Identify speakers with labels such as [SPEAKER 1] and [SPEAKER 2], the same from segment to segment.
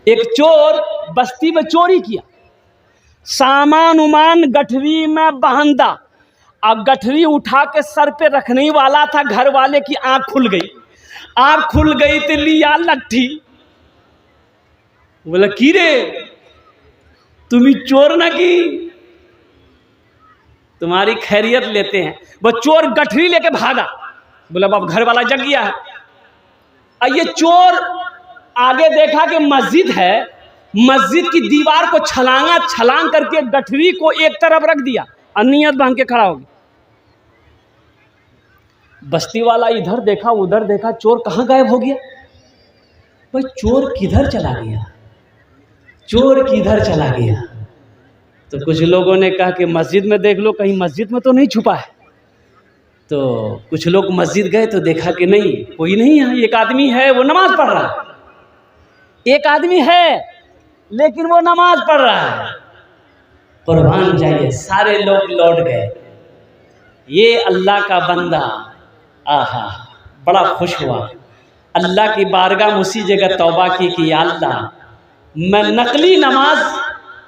[SPEAKER 1] एक चोर बस्ती में चोरी किया, सामान उमान गठरी में बांधा, अब गठरी उठा के सर पे रखने वाला था, घर वाले की आंख खुल गई। आंख खुल गई तो लिया लट्ठी, बोला की रे तुम्हें चोर ना की, तुम्हारी खैरियत लेते हैं। वो चोर गठरी लेके भागा, बोला बाप घर वाला जग गया है। और ये चोर आगे देखा कि मस्जिद है, मस्जिद की दीवार को छलांग करके गठरी को एक तरफ रख दिया और नियत बांध के खड़ा हो गया। बस्ती वाला इधर देखा उधर देखा, चोर कहाँ गायब हो गया? भाई चोर किधर चला गया, चोर किधर चला गया? तो कुछ लोगों ने कहा कि मस्जिद में देख लो, कहीं मस्जिद में तो नहीं छुपा है। तो कुछ लोग मस्जिद गए तो देखा कि नहीं, कोई नहीं है। एक आदमी है वो नमाज पढ़ रहा है, एक आदमी है लेकिन वो नमाज पढ़ रहा है। कुर्बान जाइए, सारे लोग लौट गए। ये अल्लाह का बंदा आहा बड़ा खुश हुआ, अल्लाह की बारगाह में उसी जगह तौबा की कि या अल्लाह मैं नकली नमाज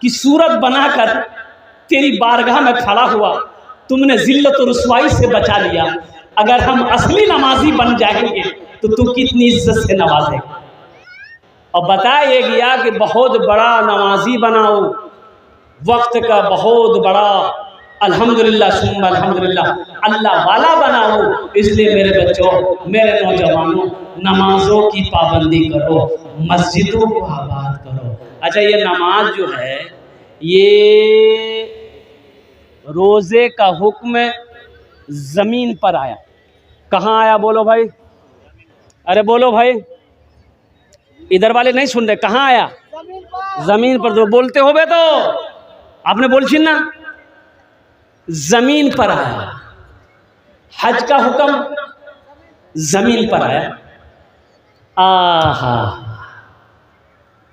[SPEAKER 1] की सूरत बनाकर तेरी बारगाह में खड़ा हुआ, तुमने जिल्लत और रुसवाई से बचा लिया। अगर हम असली नमाजी बन जाएंगे तो तू कितनी इज्जत से नवाजेगा। और बताया गया कि बहुत बड़ा नमाजी बनाओ, वक्त का बहुत बड़ा अल्हम्दुलिल्लाह सुम्मा अल्हम्दुलिल्लाह अल्लाह वाला बनाओ। इसलिए मेरे बच्चों, मेरे नौजवानों, नमाजों की पाबंदी करो, मस्जिदों को आबाद करो। अच्छा, ये नमाज जो है, ये रोज़े का हुक्म ज़मीन पर आया। कहाँ आया बोलो भाई? अरे बोलो भाई, इधर वाले नहीं सुन रहे। कहाँ आया? ज़मीन पर। तो बोलते हो बे, तो आपने बोल छी ना, ज़मीन पर आया। हज का हुक्म ज़मीन पर आया। आहा,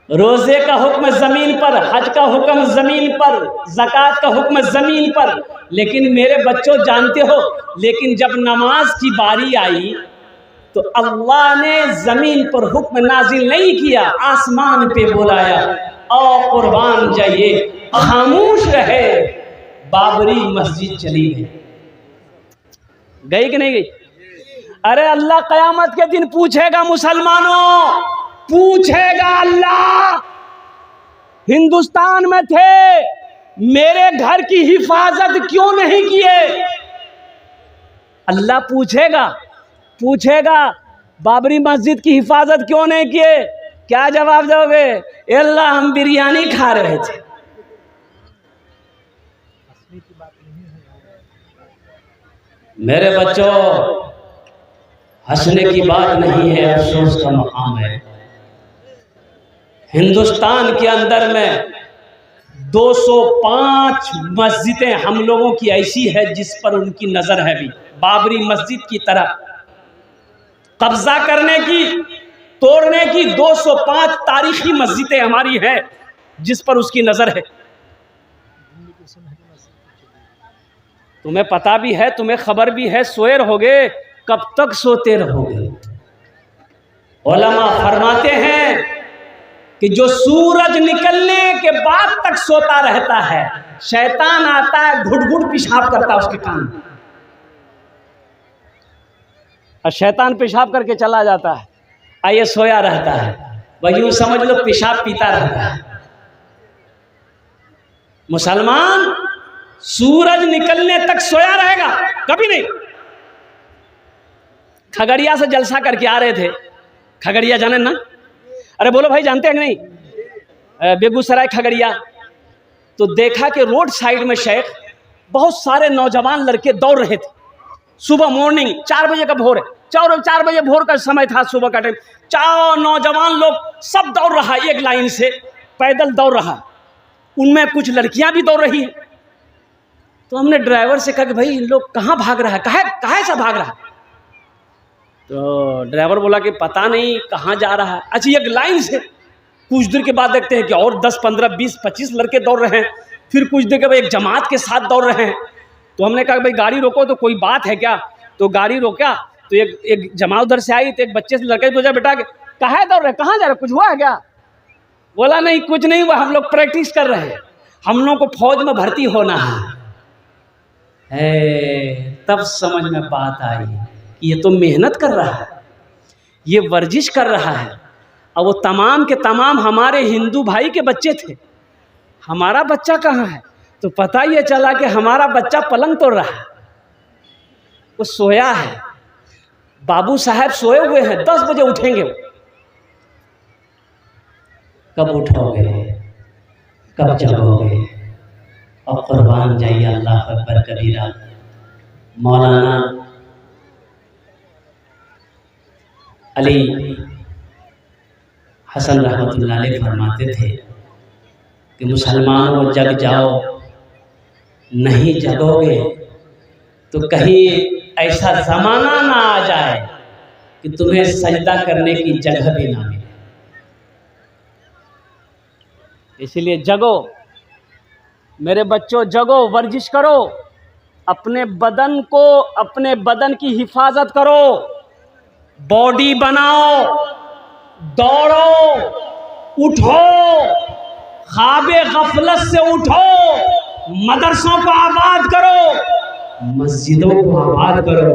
[SPEAKER 1] रोज़े का हुक्म ज़मीन पर, हज का हुक्म ज़मीन पर, ज़कात का हुक्म ज़मीन पर। लेकिन मेरे बच्चों जानते हो, लेकिन जब नमाज की बारी आई तो अल्लाह ने ज़मीन पर हुक्म नाजिल नहीं किया, आसमान पे बुलाया। और कुर्बान जाइए, खामोश रहे। बाबरी मस्जिद चली गई, गई कि नहीं गई? अरे अल्लाह क़यामत के दिन पूछेगा मुसलमानों, पूछेगा अल्लाह, हिंदुस्तान में थे, मेरे घर की हिफाजत क्यों नहीं किए? अल्लाह पूछेगा बाबरी मस्जिद की हिफाजत क्यों नहीं किए? क्या जवाब दोगे? अल्लाह हम बिरयानी खा रहे थे। मेरे बच्चों, हंसने की बात नहीं है, अफसोस का मकाम है। हिंदुस्तान के अंदर में 205 मस्जिदें हम लोगों की ऐसी है जिस पर उनकी नजर है भी। बाबरी मस्जिद की तरह कब्जा करने की, तोड़ने की 205 तारीखी मस्जिदें हमारी हैं जिस पर उसकी नजर है। तुम्हें पता भी है, तुम्हें खबर भी है, सोए रहोगे, कब तक सोते रहोगे? उलमा फरमाते हैं कि जो सूरज निकलने के बाद तक सोता रहता है, शैतान आता है, घुट घुट पेशाब करता है उसके कान में, और शैतान पेशाब करके चला जाता है, आइए सोया रहता है। वही यूं समझ लो पेशाब पीता रहता है। मुसलमान सूरज निकलने तक सोया रहेगा, कभी नहीं। खगड़िया से जलसा करके आ रहे थे, खगड़िया जाने ना? अरे बोलो भाई, जानते हैं कि नहीं? बेगूसराय खगड़िया। तो देखा कि रोड साइड में शेख बहुत सारे नौजवान लड़के दौड़ रहे थे। सुबह मॉर्निंग 4 बजे का भोर है, 4 बजे भोर का समय था, सुबह का टाइम। 4 नौजवान लोग सब दौड़ रहा है, एक लाइन से पैदल दौड़ रहा है। उनमें कुछ लड़कियां भी दौड़ रही हैं। तो हमने ड्राइवर से कहा कि भाई इन लोग कहाँ भाग रहा है, काहे से भाग रहा है? तो ड्राइवर बोला कि पता नहीं कहाँ जा रहा है। अच्छा, एक लाइन से। कुछ देर के बाद देखते हैं कि और 10, 15, 20, 25 लड़के दौड़ रहे हैं। फिर कुछ देर के बाद एक जमात के साथ दौड़ रहे हैं। तो हमने कहा भाई गाड़ी रोको, तो कोई बात है क्या? तो गाड़ी रोका तो एक जमात उधर से आई। तो एक बच्चे से लड़के पूछा, बेटा कहाँ दौड़ रहे, कहाँ जा रहे, कुछ हुआ है क्या? बोला नहीं कुछ नहीं हुआ, हम लोग प्रैक्टिस कर रहे हैं, हम लोग को फौज में भर्ती होना है। तब समझ में बात आई कि ये तो मेहनत कर रहा है, ये वर्जिश कर रहा है, और वो तमाम के तमाम हमारे हिंदू भाई के बच्चे थे। हमारा बच्चा कहाँ है? तो पता ये चला कि हमारा बच्चा पलंग तोड़ रहा है, वो सोया है, बाबू साहब सोए हुए हैं, 10 बजे उठेंगे। कब उठोगे, कब जगोगे? और कुर्बान जाइए, अल्लाह अकबर कबीरा। मौलाना अली हसन रहमतुल्लाह अलैह फरमाते थे कि मुसलमानों जग जाओ, नहीं जगोगे तो कहीं ऐसा ज़माना ना आ जाए कि तुम्हें सजदा करने की जगह भी ना मिले। इसलिए जगो मेरे बच्चों, जगो, वर्जिश करो, अपने बदन को, अपने बदन की हिफाजत करो, बॉडी बनाओ, दौड़ो, उठो, ख्वाबे गफलत से उठो, मदरसों को आबाद करो, मस्जिदों को आबाद करो।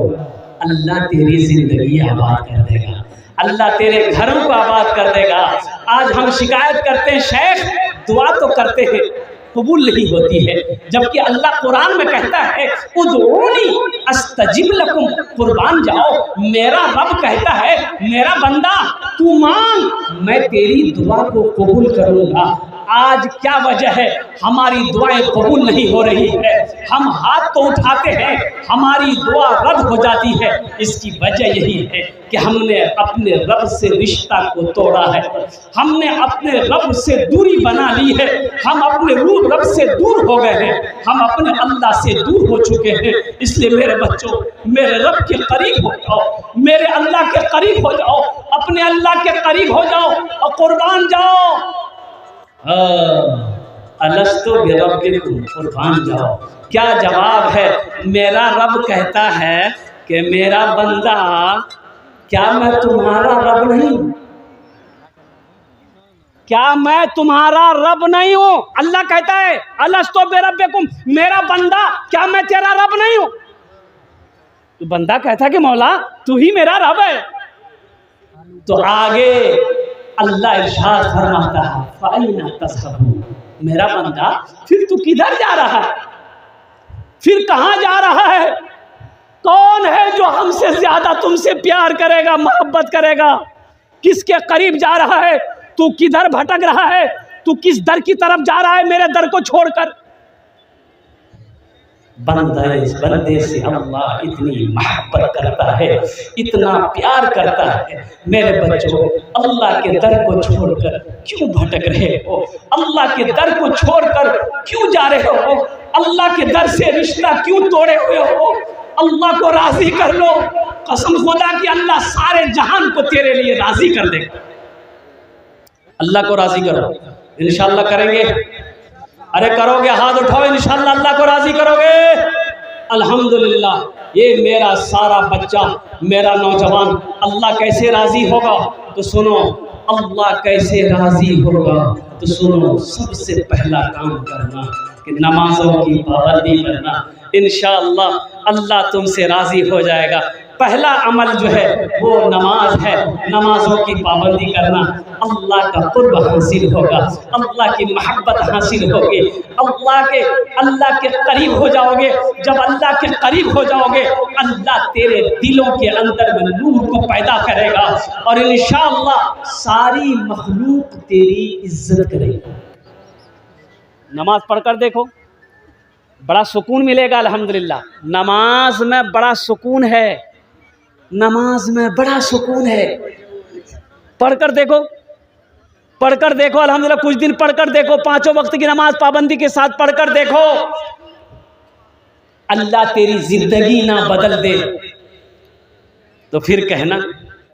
[SPEAKER 1] अल्लाह तेरी जिंदगी आबाद कर देगा, अल्लाह तेरे घरों को आबाद कर देगा। आज हम शिकायत करते हैं, शेख दुआ तो करते हैं, कबूल नहीं होती है, जबकि अल्लाह कुरान में कहता है उदऊनी अस्तजिब लकुम, कुर्बान जाओ, मेरा रब कहता है मेरा बंदा तू मांग, मैं तेरी दुआ को कबूल करूंगा। आज क्या वजह है हमारी दुआएं कबूल नहीं हो रही है? हम हाथ तो उठाते हैं, हमारी दुआ रद्द हो जाती है। इसकी वजह यही है कि हमने अपने रब से रिश्ता को तोड़ा है, हमने अपने रब से दूरी बना ली है, हम अपने रूह रब से दूर हो गए हैं, हम अपने अल्लाह से दूर हो चुके हैं। इसलिए मेरे बच्चों, मेरे रब के करीब हो जाओ, मेरे अल्लाह के करीब हो जाओ, अपने अल्लाह के करीब हो जाओ और कुर्बान जाओ। अलस्तु बिरब्बिकुम, कुर्बान जाओ। क्या जवाब है? मेरा रब कहता है कि मेरा बंदा, क्या मैं तुम्हारा रब नहीं? क्या मैं तुम्हारा रब नहीं हूं? अल्लाह कहता है अलस्तु बिरब्बिकुम, मेरा बंदा, क्या मैं तेरा रब नहीं हूं? तो बंदा कहता है कि मौला तू ही मेरा रब है। तो आगे अल्लाह इरशाद फरमाता है फाइना तज़हबून, मेरा बंदा फिर तू किधर जा रहा है? फिर कहाँ जा रहा है? कौन है जो हमसे ज्यादा तुमसे प्यार करेगा, मोहब्बत करेगा? किसके करीब जा रहा है? तू किधर भटक रहा है? तू किस दर की तरफ जा रहा है मेरे दर को छोड़कर? बंदे से अल्लाह इतनी मोहब्बत करता है, इतना प्यार करता है। मेरे बच्चों, अल्लाह के दर को छोड़कर क्यों भटक रहे हो? अल्लाह के दर को छोड़कर क्यों जा रहे हो? अल्लाह के दर से रिश्ता क्यों तोड़े हुए हो? अल्लाह को राजी कर लो, कसम खुदा कि अल्लाह सारे जहान को तेरे लिए राजी कर देगा। अल्लाह को राजी करो, इंशाअल्लाह करेंगे। अरे करोगे? हाथ उठाओ, इंशाअल्लाह अल्लाह को राजी करोगे। अल्हम्दुलिल्लाह, ये मेरा सारा बच्चा, मेरा नौजवान अल्लाह कैसे राजी होगा? तो सुनो, अल्लाह कैसे राजी होगा तो सुनो, सबसे पहला काम करना कि नमाजों की पाबंदी करना। इंशाअल्लाह अल्लाह तुमसे राजी हो जाएगा। पहला अमल जो है वो नमाज है, नमाजों की पाबंदी करना। अल्लाह का कुर्ब हासिल होगा, अल्लाह की मोहब्बत हासिल होगी, अल्लाह के करीब हो जाओगे। जब अल्लाह के करीब हो जाओगे, अल्लाह तेरे दिलों के अंदर में नूर को पैदा करेगा और इंशाअल्लाह सारी मखलूक तेरी इज्जत करेगी। नमाज पढ़कर देखो, बड़ा सुकून मिलेगा। अल्हम्दुलिल्लाह, नमाज में बड़ा सुकून है, नमाज में बड़ा सुकून है। पढ़कर देखो, पढ़कर देखो, अल्हम्दुलिल्लाह कुछ दिन पढ़कर देखो, 5 वक्त की नमाज पाबंदी के साथ पढ़कर देखो। अल्लाह तेरी जिंदगी ना बदल दे तो फिर कहना